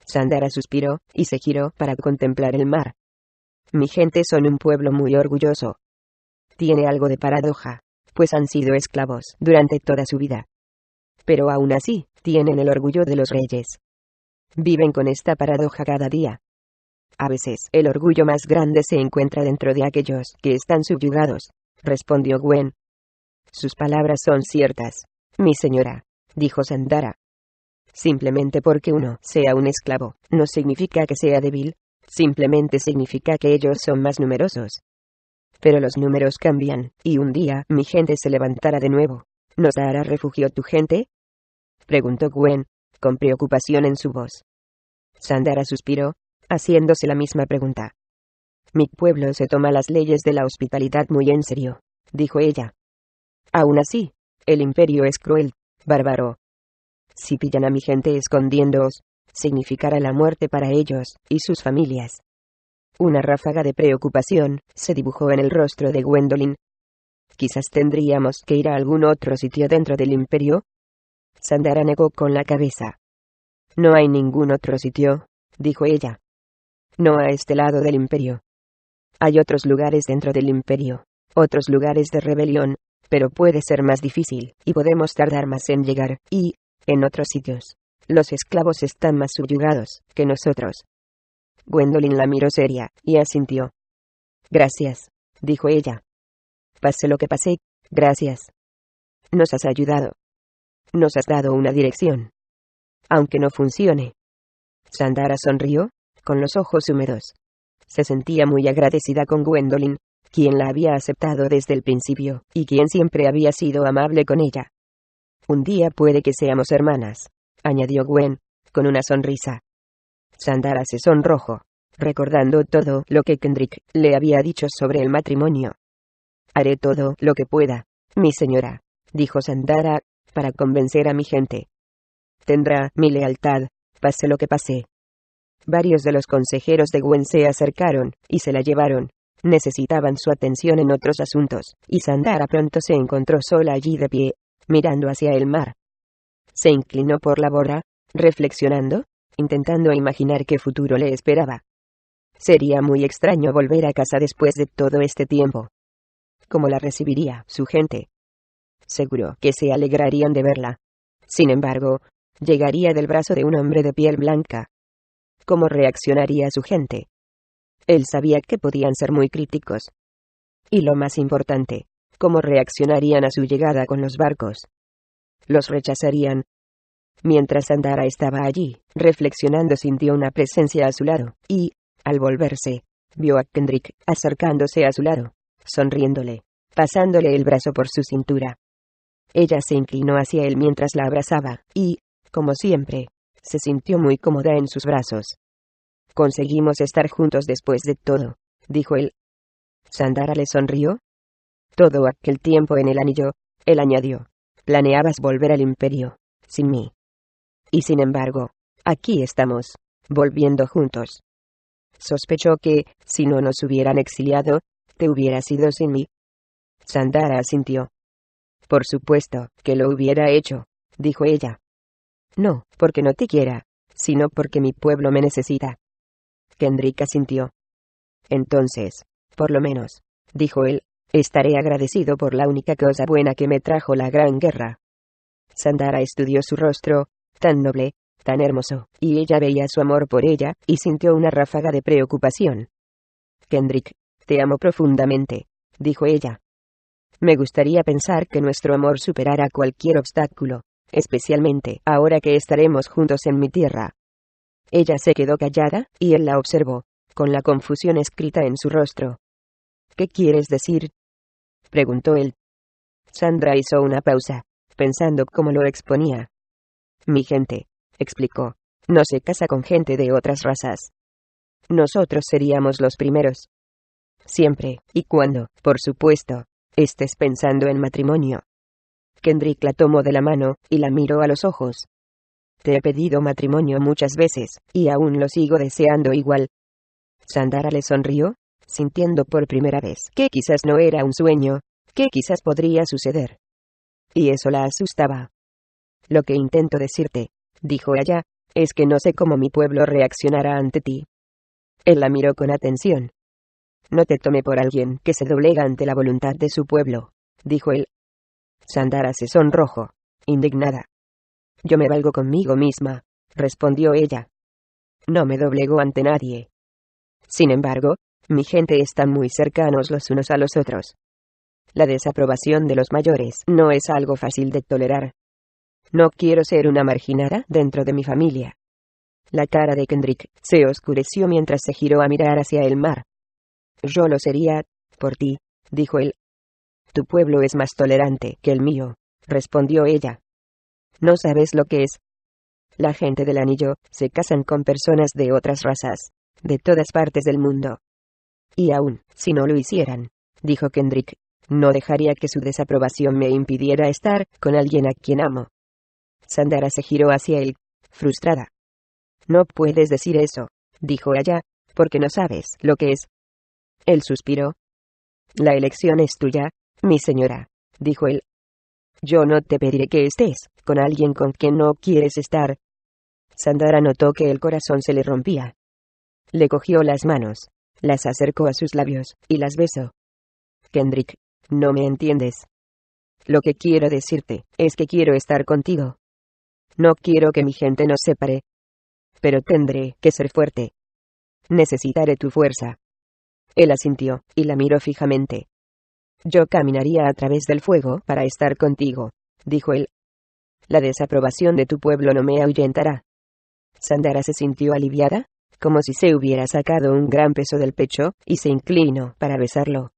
Sandara suspiró, y se giró para contemplar el mar. Mi gente son un pueblo muy orgulloso. Tiene algo de paradoja, pues han sido esclavos durante toda su vida. Pero aún así, tienen el orgullo de los reyes. Viven con esta paradoja cada día. A veces, el orgullo más grande se encuentra dentro de aquellos que están subyugados, respondió Gwen. Sus palabras son ciertas, mi señora, dijo Sandara. Simplemente porque uno sea un esclavo, no significa que sea débil, simplemente significa que ellos son más numerosos. Pero los números cambian, y un día mi gente se levantará de nuevo. ¿Nos dará refugio tu gente?, preguntó Gwen, con preocupación en su voz. Sandara suspiró, haciéndose la misma pregunta. Mi pueblo se toma las leyes de la hospitalidad muy en serio, dijo ella. Aún así, el imperio es cruel, bárbaro. Si pillan a mi gente escondiéndoos, significará la muerte para ellos y sus familias. Una ráfaga de preocupación se dibujó en el rostro de Gwendolyn. Quizás tendríamos que ir a algún otro sitio dentro del imperio. Sandara negó con la cabeza. No hay ningún otro sitio, dijo ella. No a este lado del imperio. Hay otros lugares dentro del imperio, otros lugares de rebelión, pero puede ser más difícil, y podemos tardar más en llegar, y, en otros sitios, los esclavos están más subyugados que nosotros. Gwendolyn la miró seria, y asintió. Gracias, dijo ella. Pase lo que pase, gracias. Nos has ayudado. Nos has dado una dirección. Aunque no funcione. Sandara sonrió, con los ojos húmedos. Se sentía muy agradecida con Gwendolyn, quien la había aceptado desde el principio, y quien siempre había sido amable con ella. Un día puede que seamos hermanas, añadió Gwen, con una sonrisa. Sandara se sonrojó, recordando todo lo que Kendrick le había dicho sobre el matrimonio. Haré todo lo que pueda, mi señora, dijo Sandara, para convencer a mi gente. Tendrá mi lealtad, pase lo que pase. Varios de los consejeros de Gwen se acercaron, y se la llevaron. Necesitaban su atención en otros asuntos, y Sandara pronto se encontró sola allí de pie, mirando hacia el mar. Se inclinó por la borda, reflexionando, intentando imaginar qué futuro le esperaba. Sería muy extraño volver a casa después de todo este tiempo. ¿Cómo la recibiría su gente? Seguro que se alegrarían de verla. Sin embargo, llegaría del brazo de un hombre de piel blanca. ¿Cómo reaccionaría su gente? Él sabía que podían ser muy críticos. Y lo más importante, ¿cómo reaccionarían a su llegada con los barcos? ¿Los rechazarían? Mientras Sandara estaba allí, reflexionando, sintió una presencia a su lado, y, al volverse, vio a Kendrick acercándose a su lado, sonriéndole, pasándole el brazo por su cintura. Ella se inclinó hacia él mientras la abrazaba, y, como siempre, se sintió muy cómoda en sus brazos. Conseguimos estar juntos después de todo, dijo él. Sandara le sonrió. Todo aquel tiempo en el anillo, él añadió. Planeabas volver al imperio, sin mí. Y sin embargo, aquí estamos, volviendo juntos. Sospechó que, si no nos hubieran exiliado, te hubieras ido sin mí. Sandara asintió. Por supuesto que lo hubiera hecho, dijo ella. No, porque no te quiera, sino porque mi pueblo me necesita. Kendrick asintió. Entonces, por lo menos, dijo él, estaré agradecido por la única cosa buena que me trajo la gran guerra. Sandara estudió su rostro, tan noble, tan hermoso, y ella veía su amor por ella, y sintió una ráfaga de preocupación. Kendrick, te amo profundamente, dijo ella. Me gustaría pensar que nuestro amor superará cualquier obstáculo, especialmente ahora que estaremos juntos en mi tierra. Ella se quedó callada, y él la observó, con la confusión escrita en su rostro. ¿Qué quieres decir?, preguntó él. Sandra hizo una pausa, pensando cómo lo exponía. Mi gente, explicó, no se casa con gente de otras razas. Nosotros seríamos los primeros. Siempre, y cuando, por supuesto, estés pensando en matrimonio. Kendrick la tomó de la mano, y la miró a los ojos. Te he pedido matrimonio muchas veces, y aún lo sigo deseando igual. Sandara le sonrió, sintiendo por primera vez que quizás no era un sueño, que quizás podría suceder. Y eso la asustaba. Lo que intento decirte, dijo ella, es que no sé cómo mi pueblo reaccionará ante ti. Él la miró con atención. No te tome por alguien que se doblega ante la voluntad de su pueblo, dijo él. Sandara se sonrojó, indignada. Yo me valgo conmigo misma, respondió ella. No me doblego ante nadie. Sin embargo, mi gente están muy cercanos los unos a los otros. La desaprobación de los mayores no es algo fácil de tolerar. No quiero ser una marginada dentro de mi familia. La cara de Kendrick se oscureció mientras se giró a mirar hacia el mar. Yo lo sería, por ti, dijo él. Tu pueblo es más tolerante que el mío, respondió ella. No sabes lo que es. La gente del anillo se casan con personas de otras razas, de todas partes del mundo. Y aún, si no lo hicieran, dijo Kendrick, no dejaría que su desaprobación me impidiera estar con alguien a quien amo. Sandara se giró hacia él, frustrada. No puedes decir eso, dijo ella, porque no sabes lo que es. Él suspiró. La elección es tuya, mi señora, dijo él. Yo no te pediré que estés con alguien con quien no quieres estar. Sandara notó que el corazón se le rompía. Le cogió las manos, las acercó a sus labios, y las besó. Kendrick, no me entiendes. Lo que quiero decirte es que quiero estar contigo. No quiero que mi gente nos separe. Pero tendré que ser fuerte. Necesitaré tu fuerza. Él asintió, y la miró fijamente. Yo caminaría a través del fuego para estar contigo, dijo él. La desaprobación de tu pueblo no me ahuyentará. Sandara se sintió aliviada, como si se hubiera sacado un gran peso del pecho, y se inclinó para besarlo.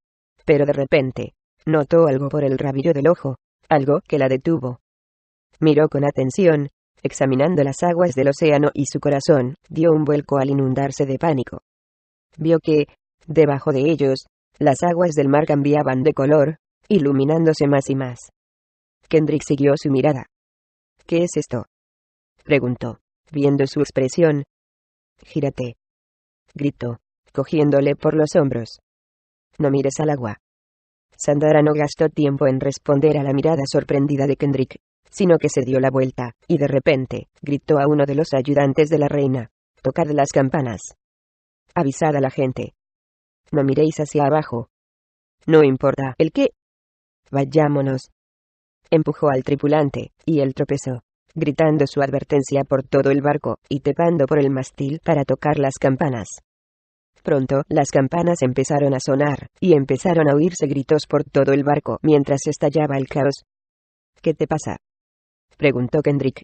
Pero de repente, notó algo por el rabillo del ojo, algo que la detuvo. Miró con atención, examinando las aguas del océano y su corazón dio un vuelco al inundarse de pánico. Vio que, debajo de ellos, las aguas del mar cambiaban de color, iluminándose más y más. Kendrick siguió su mirada. ¿Qué es esto?, preguntó, viendo su expresión. Gírate, gritó, cogiéndole por los hombros. No mires al agua. Sandara no gastó tiempo en responder a la mirada sorprendida de Kendrick, sino que se dio la vuelta, y de repente, gritó a uno de los ayudantes de la reina. Tocad las campanas. Avisad a la gente. No miréis hacia abajo. No importa el qué. Vayámonos. Empujó al tripulante, y él tropezó, gritando su advertencia por todo el barco, y trepando por el mástil para tocar las campanas. Pronto, las campanas empezaron a sonar, y empezaron a oírse gritos por todo el barco mientras estallaba el caos. ¿Qué te pasa?, preguntó Kendrick.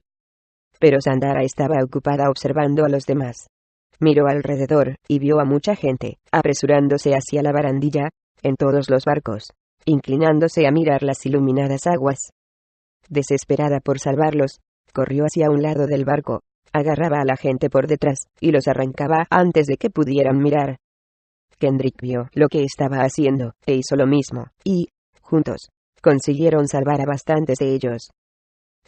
Pero Sandara estaba ocupada observando a los demás. Miró alrededor, y vio a mucha gente, apresurándose hacia la barandilla, en todos los barcos, inclinándose a mirar las iluminadas aguas. Desesperada por salvarlos, corrió hacia un lado del barco, agarraba a la gente por detrás, y los arrancaba antes de que pudieran mirar. Kendrick vio lo que estaba haciendo, e hizo lo mismo, y, juntos, consiguieron salvar a bastantes de ellos.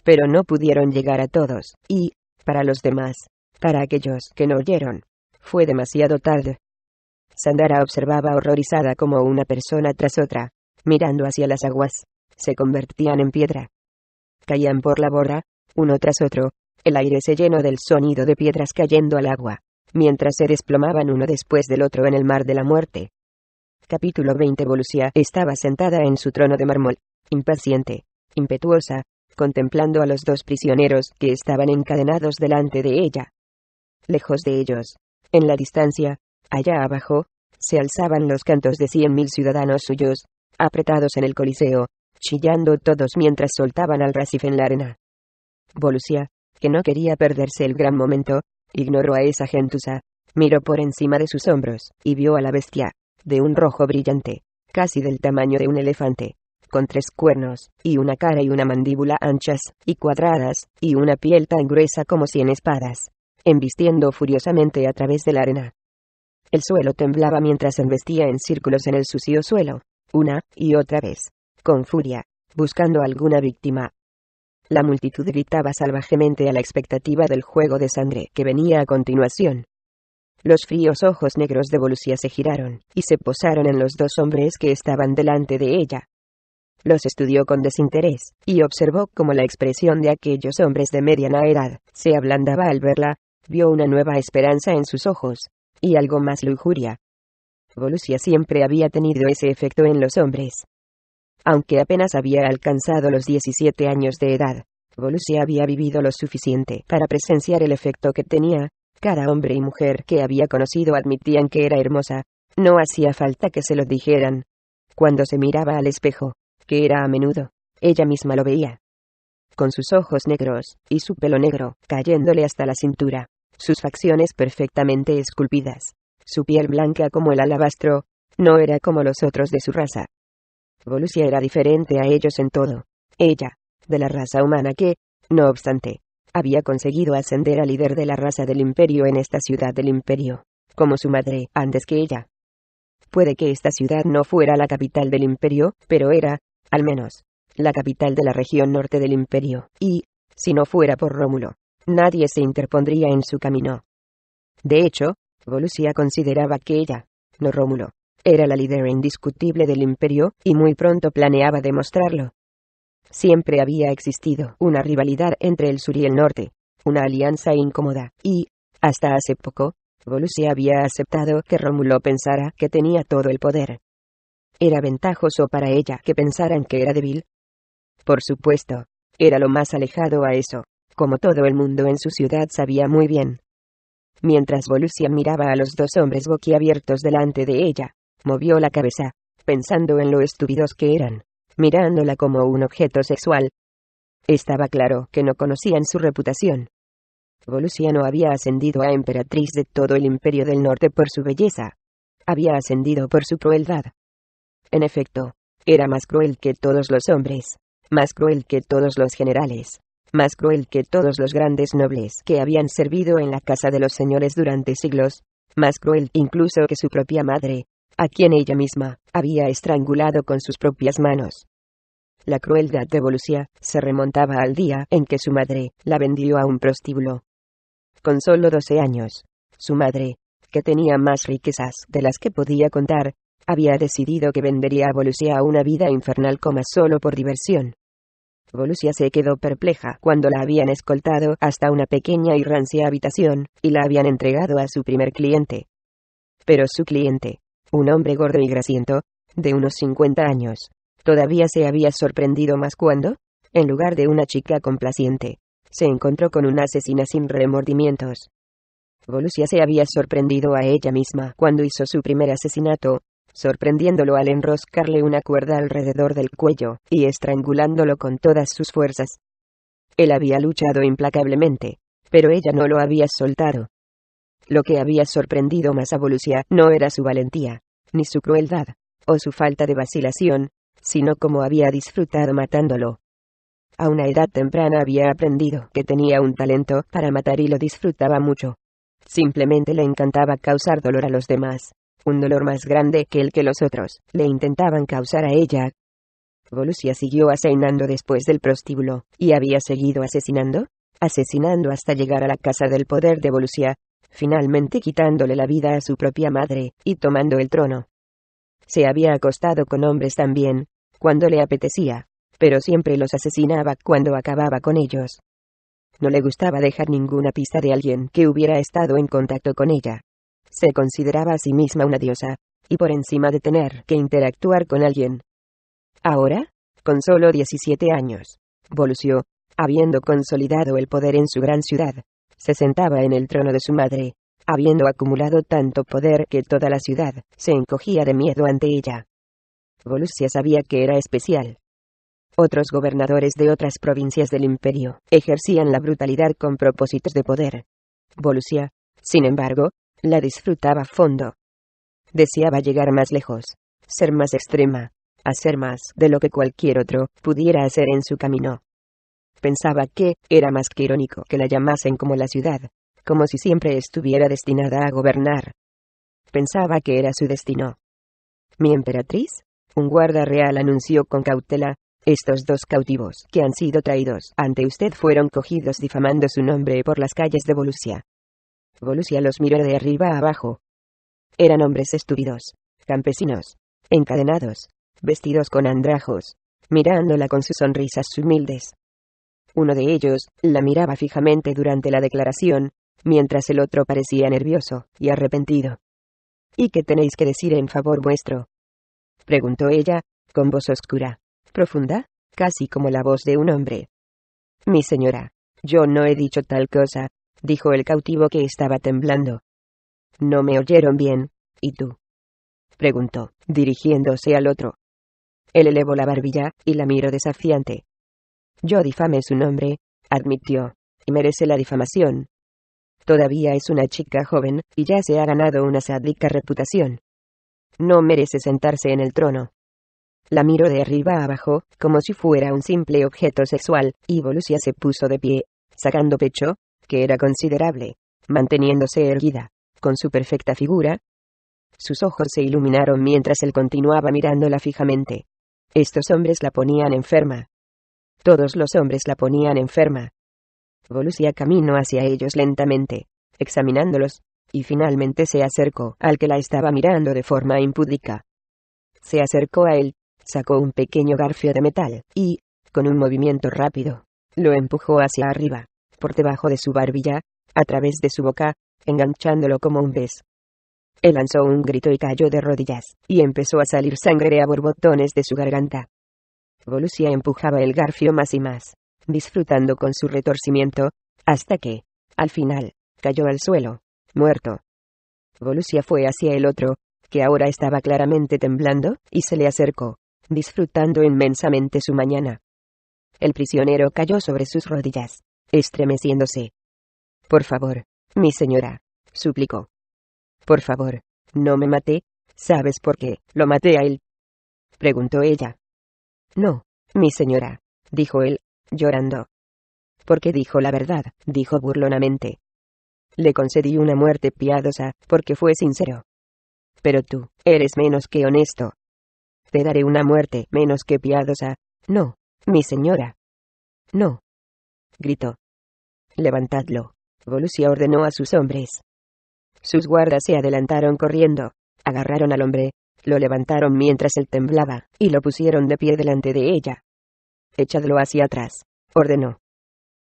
Pero no pudieron llegar a todos, y, para los demás, para aquellos que no oyeron, fue demasiado tarde. Sandara observaba horrorizada como una persona tras otra, mirando hacia las aguas, se convertían en piedra. Caían por la borda, uno tras otro, el aire se llenó del sonido de piedras cayendo al agua, mientras se desplomaban uno después del otro en el mar de la muerte. Capítulo 20. Volusia estaba sentada en su trono de mármol, impaciente, impetuosa, contemplando a los dos prisioneros que estaban encadenados delante de ella. Lejos de ellos, en la distancia, allá abajo, se alzaban los cantos de 100.000 ciudadanos suyos, apretados en el Coliseo, chillando todos mientras soltaban al Racif en la arena. Volusia, que no quería perderse el gran momento, ignoró a esa gentuza, miró por encima de sus hombros, y vio a la bestia, de un rojo brillante, casi del tamaño de un elefante, con 3 cuernos, y una cara y una mandíbula anchas y cuadradas, y una piel tan gruesa como 100 espadas, embistiendo furiosamente a través de la arena. El suelo temblaba mientras embestía en círculos en el sucio suelo, una y otra vez, con furia, buscando alguna víctima. La multitud gritaba salvajemente a la expectativa del juego de sangre que venía a continuación. Los fríos ojos negros de Volusia se giraron, y se posaron en los 2 hombres que estaban delante de ella. Los estudió con desinterés, y observó cómo la expresión de aquellos hombres de mediana edad se ablandaba al verla, vio una nueva esperanza en sus ojos, y algo más lujuria. Volusia siempre había tenido ese efecto en los hombres. Aunque apenas había alcanzado los 17 años de edad, Volusia había vivido lo suficiente para presenciar el efecto que tenía. Cada hombre y mujer que había conocido admitían que era hermosa. No hacía falta que se lo dijeran. Cuando se miraba al espejo, que era a menudo, ella misma lo veía. Con sus ojos negros, y su pelo negro, cayéndole hasta la cintura, sus facciones perfectamente esculpidas, su piel blanca como el alabastro, no era como los otros de su raza. Volusia era diferente a ellos en todo. Ella, de la raza humana que, no obstante, había conseguido ascender a líder de la raza del imperio en esta ciudad del imperio, como su madre, antes que ella. Puede que esta ciudad no fuera la capital del imperio, pero era, al menos, la capital de la región norte del imperio, y, si no fuera por Rómulo, nadie se interpondría en su camino. De hecho, Volusia consideraba que ella, no Rómulo, era la líder indiscutible del imperio, y muy pronto planeaba demostrarlo. Siempre había existido una rivalidad entre el sur y el norte, una alianza incómoda, y, hasta hace poco, Volusia había aceptado que Rómulo pensara que tenía todo el poder. ¿Era ventajoso para ella que pensaran que era débil? Por supuesto, era lo más alejado a eso, como todo el mundo en su ciudad sabía muy bien. Mientras Volusia miraba a los dos hombres boquiabiertos delante de ella, movió la cabeza, pensando en lo estúpidos que eran, mirándola como un objeto sexual. Estaba claro que no conocían su reputación. Volusia no había ascendido a emperatriz de todo el imperio del norte por su belleza. Había ascendido por su crueldad. En efecto, era más cruel que todos los hombres, más cruel que todos los generales, más cruel que todos los grandes nobles que habían servido en la casa de los señores durante siglos, más cruel incluso que su propia madre, a quien ella misma había estrangulado con sus propias manos. La crueldad de Volusia se remontaba al día en que su madre la vendió a un prostíbulo. Con solo 12 años, su madre, que tenía más riquezas de las que podía contar, había decidido que vendería a Volusia a una vida infernal coma solo por diversión. Volusia se quedó perpleja cuando la habían escoltado hasta una pequeña y rancia habitación, y la habían entregado a su primer cliente. Pero su cliente, un hombre gordo y grasiento, de unos 50 años, todavía se había sorprendido más cuando, en lugar de una chica complaciente, se encontró con una asesina sin remordimientos. Volusia se había sorprendido a ella misma cuando hizo su primer asesinato, sorprendiéndolo al enroscarle una cuerda alrededor del cuello y estrangulándolo con todas sus fuerzas. Él había luchado implacablemente, pero ella no lo había soltado. Lo que había sorprendido más a Volusia no era su valentía, ni su crueldad, o su falta de vacilación, sino cómo había disfrutado matándolo. A una edad temprana había aprendido que tenía un talento para matar y lo disfrutaba mucho. Simplemente le encantaba causar dolor a los demás, un dolor más grande que el que los otros le intentaban causar a ella. Volusia siguió asesinando después del prostíbulo, y había seguido asesinando hasta llegar a la casa del poder de Volusia, finalmente quitándole la vida a su propia madre, y tomando el trono. Se había acostado con hombres también, cuando le apetecía, pero siempre los asesinaba cuando acababa con ellos. No le gustaba dejar ninguna pista de alguien que hubiera estado en contacto con ella. Se consideraba a sí misma una diosa, y por encima de tener que interactuar con alguien. Ahora, con solo 17 años, Volusia, habiendo consolidado el poder en su gran ciudad, se sentaba en el trono de su madre, habiendo acumulado tanto poder que toda la ciudad se encogía de miedo ante ella. Volusia sabía que era especial. Otros gobernadores de otras provincias del imperio ejercían la brutalidad con propósitos de poder. Volusia, sin embargo, la disfrutaba a fondo. Deseaba llegar más lejos, ser más extrema, hacer más de lo que cualquier otro pudiera hacer en su camino. Pensaba que era más que irónico que la llamasen como la ciudad, como si siempre estuviera destinada a gobernar. Pensaba que era su destino. ¿Mi emperatriz? Un guarda real anunció con cautela. Estos dos cautivos que han sido traídos ante usted fueron cogidos difamando su nombre por las calles de Volusia. Volusia los miró de arriba a abajo. Eran hombres estúpidos, campesinos, encadenados, vestidos con andrajos, mirándola con sus sonrisas humildes. Uno de ellos la miraba fijamente durante la declaración, mientras el otro parecía nervioso y arrepentido. ¿Y qué tenéis que decir en favor vuestro?, preguntó ella, con voz oscura, profunda, casi como la voz de un hombre. mi señora. Yo no he dicho tal cosa, dijo el cautivo que estaba temblando. No me oyeron bien, ¿y tú?, preguntó, dirigiéndose al otro. Él elevó la barbilla, y la miró desafiante. Yo difamé su nombre, admitió, y merece la difamación. Todavía es una chica joven, y ya se ha ganado una sádica reputación. No merece sentarse en el trono. La miró de arriba a abajo, como si fuera un simple objeto sexual, y Volusia se puso de pie, sacando pecho, que era considerable, manteniéndose erguida, con su perfecta figura. Sus ojos se iluminaron mientras él continuaba mirándola fijamente. Estos hombres la ponían enferma. Todos los hombres la ponían enferma. Volusia caminó hacia ellos lentamente, examinándolos, y finalmente se acercó al que la estaba mirando de forma impúdica. Se acercó a él, sacó un pequeño garfio de metal, y, con un movimiento rápido, lo empujó hacia arriba, por debajo de su barbilla, a través de su boca, enganchándolo como un pez. Él lanzó un grito y cayó de rodillas, y empezó a salir sangre a borbotones de su garganta. Volusia empujaba el garfio más y más, disfrutando con su retorcimiento, hasta que, al final, cayó al suelo, muerto. Volusia fue hacia el otro, que ahora estaba claramente temblando, y se le acercó, disfrutando inmensamente su mañana. El prisionero cayó sobre sus rodillas, estremeciéndose. Por favor, mi señora, suplicó. Por favor, no me mate. ¿Sabes por qué lo maté a él?, preguntó ella. No, mi señora, dijo él, llorando. Porque dijo la verdad, dijo burlonamente. Le concedí una muerte piadosa, porque fue sincero. Pero tú, eres menos que honesto. Te daré una muerte menos que piadosa. No, mi señora. No, gritó. Levantadlo, Volusia ordenó a sus hombres. Sus guardas se adelantaron corriendo, agarraron al hombre, lo levantaron mientras él temblaba, y lo pusieron de pie delante de ella. Echadlo hacia atrás, ordenó.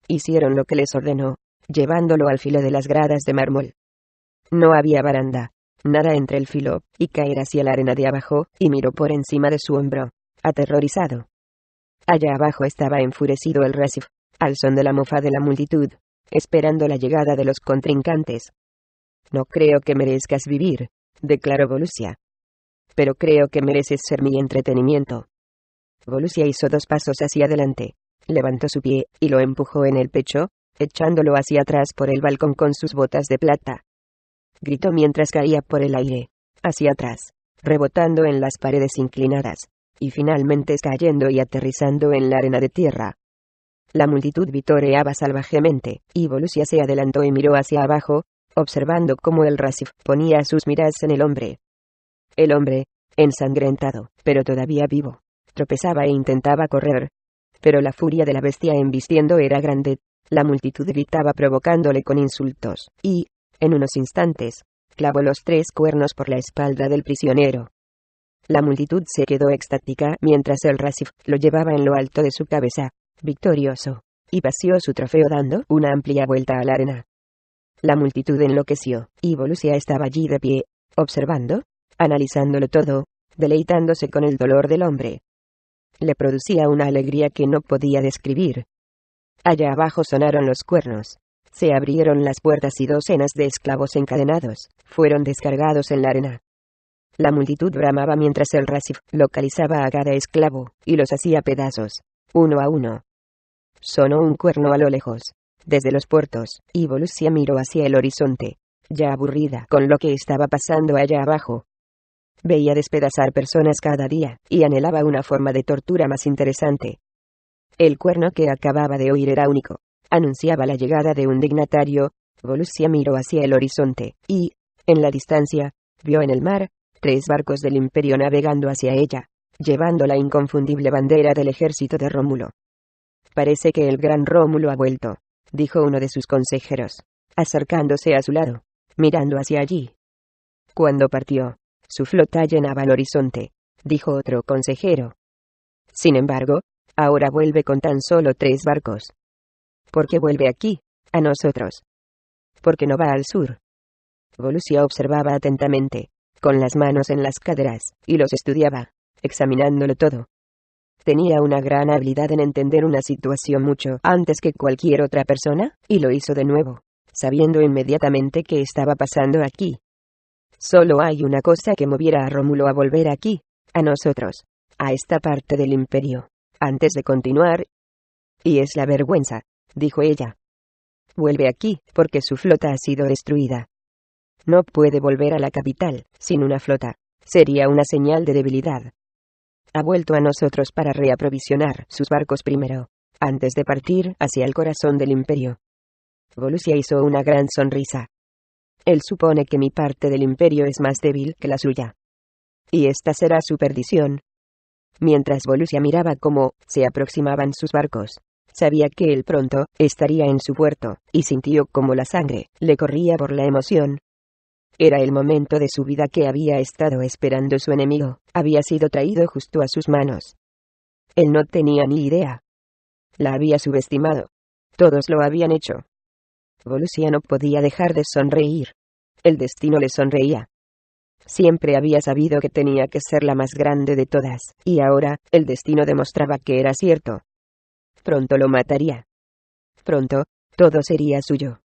Hicieron lo que les ordenó, llevándolo al filo de las gradas de mármol. No había baranda, nada entre el filo, y caer hacia la arena de abajo, y miró por encima de su hombro, aterrorizado. Allá abajo estaba enfurecido el Rasif, al son de la mofa de la multitud, esperando la llegada de los contrincantes. No creo que merezcas vivir, declaró Volusia. Pero creo que mereces ser mi entretenimiento. Volusia hizo 2 pasos hacia adelante, levantó su pie, y lo empujó en el pecho, echándolo hacia atrás por el balcón con sus botas de plata. Gritó mientras caía por el aire, hacia atrás, rebotando en las paredes inclinadas, y finalmente cayendo y aterrizando en la arena de tierra. La multitud vitoreaba salvajemente, y Volusia se adelantó y miró hacia abajo, observando cómo el Rasif ponía sus miradas en el hombre. El hombre, ensangrentado, pero todavía vivo, tropezaba e intentaba correr. Pero la furia de la bestia embistiendo era grande. La multitud gritaba provocándole con insultos, y, en unos instantes, clavó los 3 cuernos por la espalda del prisionero. La multitud se quedó extática mientras el Rasif lo llevaba en lo alto de su cabeza, victorioso, y paseó su trofeo dando una amplia vuelta a la arena. La multitud enloqueció, y Volusia estaba allí de pie, observando, analizándolo todo, deleitándose con el dolor del hombre. Le producía una alegría que no podía describir. Allá abajo sonaron los cuernos. Se abrieron las puertas y docenas de esclavos encadenados fueron descargados en la arena. La multitud bramaba mientras el Rasif localizaba a cada esclavo, y los hacía pedazos, uno a uno. Sonó un cuerno a lo lejos, desde los puertos, y Volusia miró hacia el horizonte, ya aburrida con lo que estaba pasando allá abajo. Veía despedazar personas cada día, y anhelaba una forma de tortura más interesante. El cuerno que acababa de oír era único. Anunciaba la llegada de un dignatario. Volusia miró hacia el horizonte, y, en la distancia, vio en el mar 3 barcos del Imperio navegando hacia ella, llevando la inconfundible bandera del ejército de Rómulo. Parece que el gran Rómulo ha vuelto, dijo uno de sus consejeros, acercándose a su lado, mirando hacia allí. Cuando partió, su flota llenaba el horizonte, dijo otro consejero. Sin embargo, ahora vuelve con tan solo 3 barcos. ¿Por qué vuelve aquí, a nosotros? ¿Por qué no va al sur? Volusia observaba atentamente, con las manos en las caderas, y los estudiaba, examinándolo todo. Tenía una gran habilidad en entender una situación mucho antes que cualquier otra persona, y lo hizo de nuevo, sabiendo inmediatamente qué estaba pasando aquí. Solo hay una cosa que moviera a Rómulo a volver aquí, a nosotros, a esta parte del imperio, antes de continuar. Y es la vergüenza, dijo ella. Vuelve aquí, porque su flota ha sido destruida. No puede volver a la capital, sin una flota. Sería una señal de debilidad. Ha vuelto a nosotros para reaprovisionar sus barcos primero, antes de partir hacia el corazón del imperio. Volusia hizo una gran sonrisa. Él supone que mi parte del imperio es más débil que la suya. Y esta será su perdición. Mientras Volusia miraba cómo se aproximaban sus barcos, sabía que él pronto estaría en su puerto, y sintió como la sangre le corría por la emoción. Era el momento de su vida que había estado esperando su enemigo, había sido traído justo a sus manos. Él no tenía ni idea. La había subestimado. Todos lo habían hecho. Volusia no podía dejar de sonreír. El destino le sonreía. Siempre había sabido que tenía que ser la más grande de todas, y ahora, el destino demostraba que era cierto. Pronto lo mataría. Pronto, todo sería suyo.